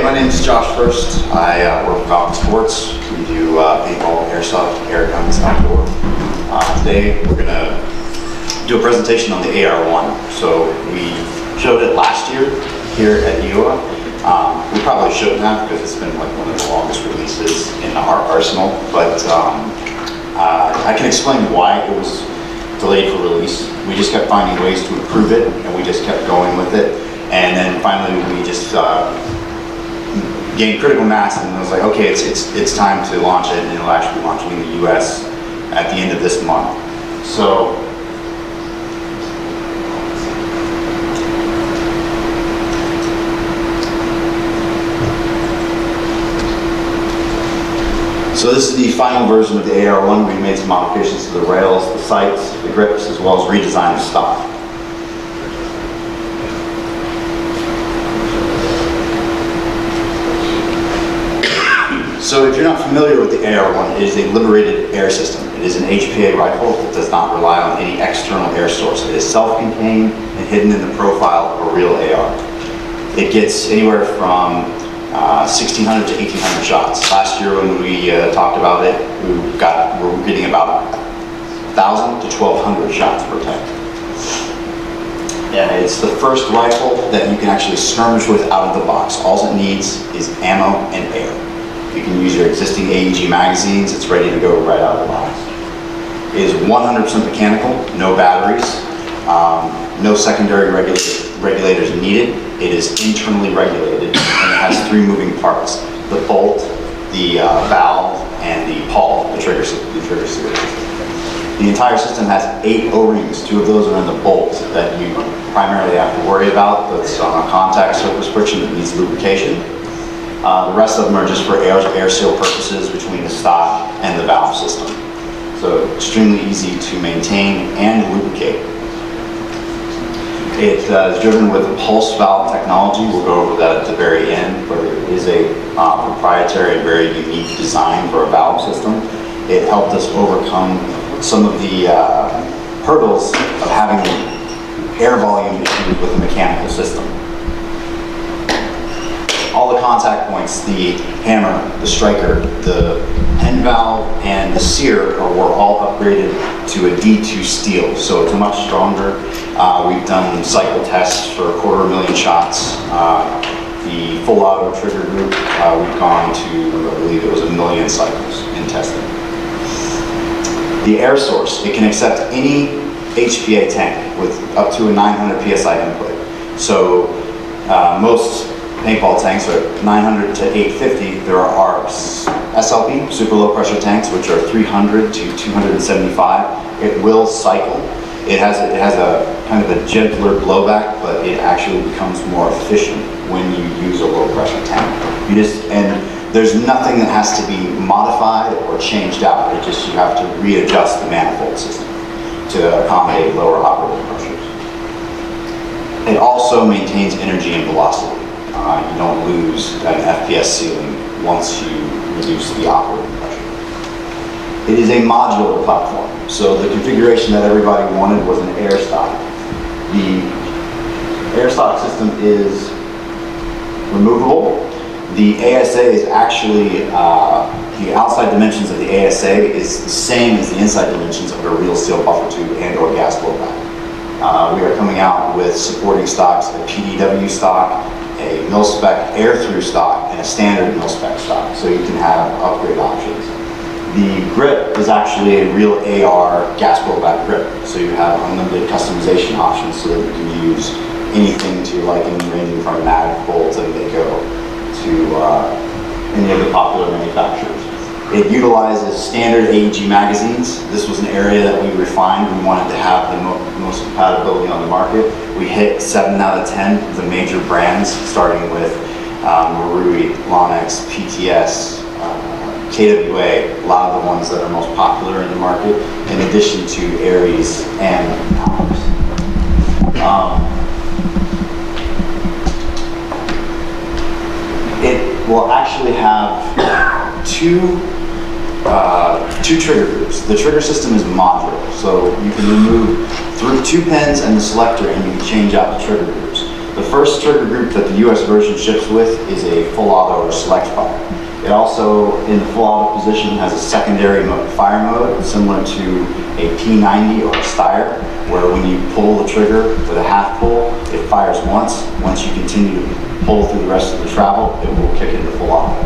My name is Josh First. I work with Valken Sports. We do paintball, airsoft, air guns, outdoor. Today we're going to do a presentation on the AR1. So we showed it last year here at EUA. We probably shouldn't have because it's been like one of the longest releases in our arsenal, but I can explain why it was delayed for release. We just kept finding ways to improve it, and we just kept going with it. And then finally we just gained critical mass, and it was like, okay, it's time to launch it, and it'll actually be launching in the US at the end of this month. So this is the final version of the AR1. We made some modifications to the rails, the sights, the grips, as well as redesigned the stock. So if you're not familiar with the AR1, it is a liberated air system. It is an HPA rifle that does not rely on any external air source. It is self-contained and hidden in the profile of a real AR. It gets anywhere from 1,600 to 1,800 shots. Last year when we talked about it, we're getting about 1,000 to 1,200 shots per tank. And it's the first rifle that you can actually skirmish with out of the box. All it needs is ammo and air. You can use your existing AEG magazines. It's ready to go right out of the box. It is 100% mechanical, no batteries, no secondary regulators needed. It is internally regulated, and it has 3 moving parts: the bolt, the valve, and the pawl, the trigger series. The entire system has 8 O-rings. 2 of those are in the bolt that you primarily have to worry about. That's on a contact surface friction that needs lubrication. The rest of them are just for air seal purposes between the stock and the valve system. So extremely easy to maintain and lubricate. It is driven with pulse valve technology. We'll go over that at the very end, but it is a proprietary and very unique design for a valve system. It helped us overcome some of the hurdles of having air volume issues with a mechanical system. All the contact points, the hammer, the striker, the end valve, and the sear were all upgraded to a D2 steel, so it's much stronger. We've done cycle tests for 250,000 shots. The full auto trigger group, we've gone to, I believe it was 1 million cycles in testing. The air source, it can accept any HPA tank with up to a 900 PSI input. So most paintball tanks are 900 to 850. There are SLP, super low pressure tanks, which are 300 to 275. It will cycle. It has a kind of a gentler blowback, but it actually becomes more efficient when you use a low pressure tank. And there's nothing that has to be modified or changed out. You have to readjust the manifold system to accommodate lower operating pressures. It also maintains energy and velocity. You don't lose an FPS ceiling once you reduce the operating pressure. It is a modular platform, so the configuration that everybody wanted was an air stock. The air stock system is removable. The ASA is actually, the outside dimensions of the ASA is the same as the inside dimensions of a real steel buffer tube and or gas blowback. We are coming out with supporting stocks, a PDW stock, a mil-spec air-through stock, and a standard mil-spec stock, so you can have upgrade options. The grip is actually a real AR gas blowback grip, so you have unlimited customization options so that you can use anything to liking, ranging from mag, bolt, and Mako to any of the popular manufacturers. It utilizes standard AEG magazines. This was an area that we refined. We wanted to have the most compatibility on the market. We hit 7 out of 10 of the major brands, starting with Marui, Lonix, PTS, KWA, a lot of the ones that are most popular in the market, in addition to Aries and ours. It will actually have two trigger groups. The trigger system is modular, so you can remove through 2 pins and the selector, and you can change out the trigger groups. The The first trigger group that the US version ships with is a full auto or select fire. It also, in the full auto position, has a secondary fire mode similar to a P90 or a Steyr, where when you pull the trigger with a half pull, it fires once. Once you continue to pull through the rest of the travel, it will kick into full auto.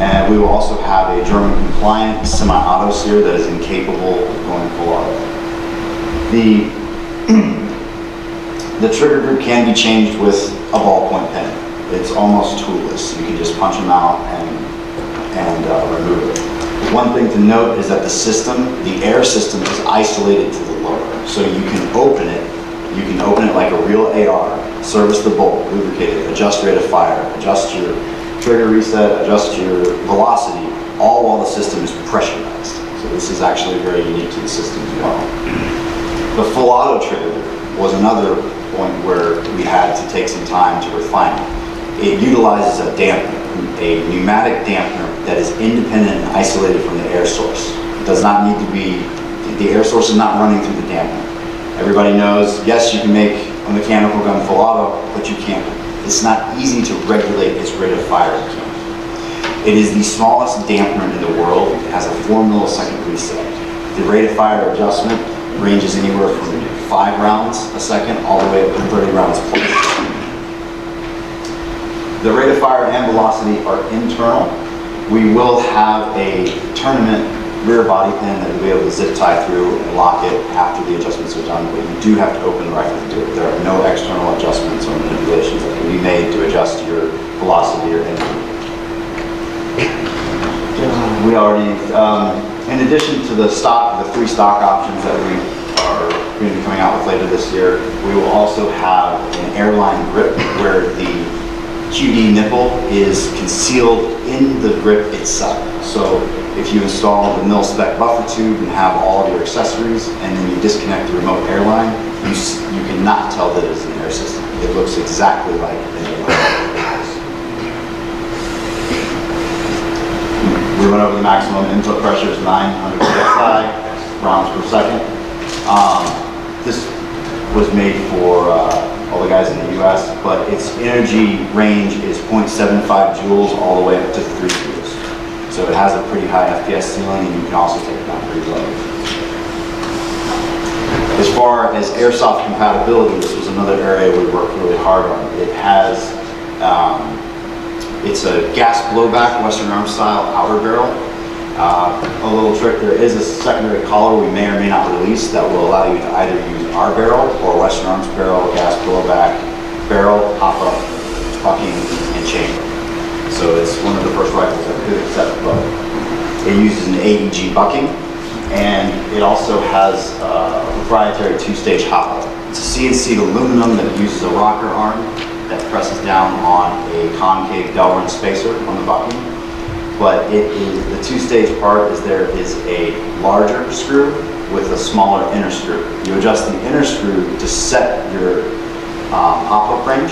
And we will also have a German compliant semi-auto sear that is incapable of going full auto. The trigger group can be changed with a ballpoint pen. It's almost toolless. You can just punch them out and remove it. One thing to note is that the system, the air system, is isolated to the lower. So you can open it. You can open it like a real AR, service the bolt, lubricate it, adjust rate of fire, adjust your trigger reset, adjust your velocity, all while the system is pressurized. So this is actually very unique to the system as well. The full auto trigger was another point where we had to take some time to refine it. It utilizes a dampener, a pneumatic dampener that is independent and isolated from the air source. It does not need to be, the air source is not running through the dampener. Everybody knows, yes, you can make a mechanical gun full auto, but you can't. It's not easy to regulate its rate of fire. It is the smallest dampener in the world. It has a 4 millisecond reset. The rate of fire adjustment ranges anywhere from 5 rounds a second all the way up to 30 rounds plus. The rate of fire and velocity are internal. We will have a tournament rear body pin that you'll be able to zip tie through and lock it after the adjustments are done, but you do have to open the rifle to do it. There are no external adjustments or manipulations that can be made to adjust your velocity or anything. We already, in addition to the 3 stock options that we are going to be coming out with later this year, we will also have an airline grip where the QD nipple is concealed in the grip itself. So if you install the mil-spec buffer tube and have all of your accessories and then you disconnect the remote airline, you cannot tell that it's an air system. It looks exactly like an airline. We went over the maximum input pressure is 900 psi rounds per second. This was made for all the guys in the US, but its energy range is 0.75 joules all the way up to 3 joules. So it has a pretty high FPS ceiling, and you can also take it down pretty low. As far as airsoft compatibility, this was another area we worked really hard on. It has, it's a gas blowback Western Arms style outer barrel. A little trick, there is a secondary collar we may or may not release that will allow you to either use our barrel or Western Arms barrel, gas blowback, barrel, pop-up, bucking, and chamber. So it's one of the first rifles that could accept both. It uses an AEG bucking, and it also has a proprietary 2-stage hop-up. It's a CNC aluminum that uses a rocker arm that presses down on a concave Delrin spacer on the bucking. But it is, the 2-stage part is there is a larger screw with a smaller inner screw. You adjust the inner screw to set your pop-up range.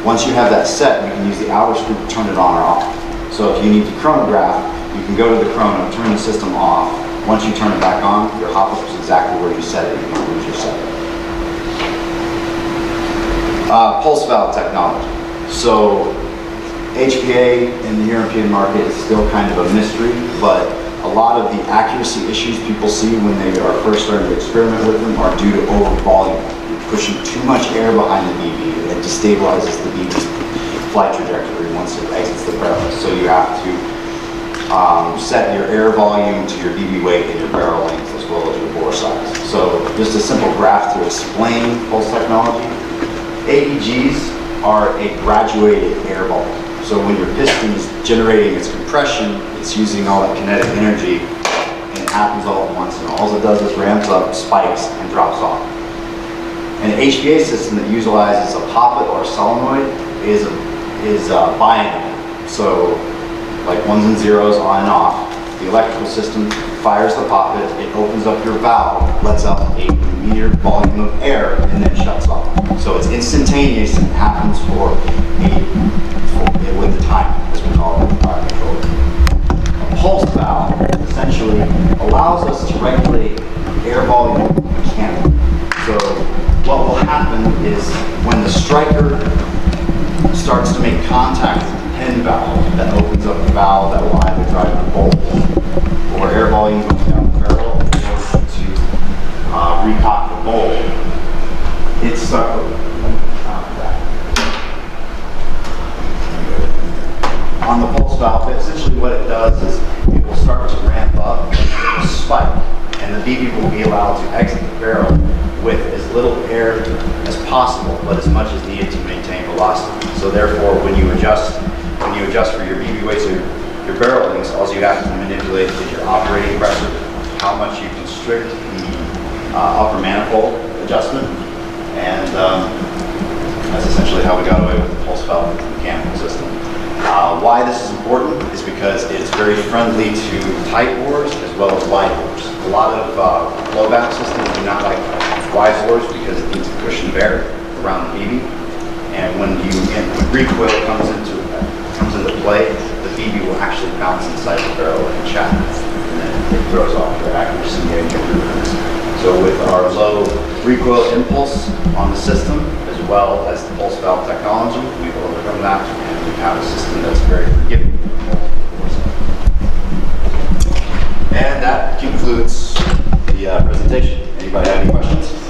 Once you have that set, you can use the outer screw to turn it on or off. So if you need to chronograph, you can go to the chrono, turn the system off. Once you turn it back on, your hop-up is exactly where you set it. You don't lose your setting. Pulse valve technology. So HPA in the European market is still kind of a mystery, but a lot of the accuracy issues people see when they are first starting to experiment with them are due to over volume. You're pushing too much air behind the BB, and it destabilizes the BB's flight trajectory once it exits the barrel. So you have to set your air volume to your BB weight and your barrel length as well as your bore size. So just a simple graph to explain pulse technology. AEGs are a graduated air ball. So when your piston is generating its compression, it's using all that kinetic energy, and it happens all at once. And all it does is ramps up, spikes, and drops off. An HPA system that utilizes a poppet or a solenoid is binary. So like 1s and 0s on and off. The electrical system fires the poppet, it opens up your valve, lets out a meter volume of air, and then shuts off. So it's instantaneous and happens with the time, as we call it, fire control. A pulse valve essentially allows us to regulate air volume mechanically. So what will happen is when the striker on the pulse valve, essentially what it does is it will start to ramp up and it will spike, and the BB will be allowed to exit the barrel with as little air as possible, but as much as needed to maintain velocity. So therefore, when you adjust for your BB weights or your barrel lengths, all you have to manipulate is your operating pressure, how much you constrict the upper manifold adjustment, and that's essentially how we got away with the pulse valve mechanical system. Why this is important is because it's very friendly to tight bores as well as wide bores. A lot of blowback systems do not like wide bores because it needs a cushion bear around the BB, and when recoil comes into play, the BB will actually bounce inside the barrel like a chaff, and then it throws off your accuracy and your movements. So with our low recoil impulse on the system, as well as the pulse valve technology, we've overcome that, and we have a system that's very forgiving. And that concludes the presentation. Anybody have any questions?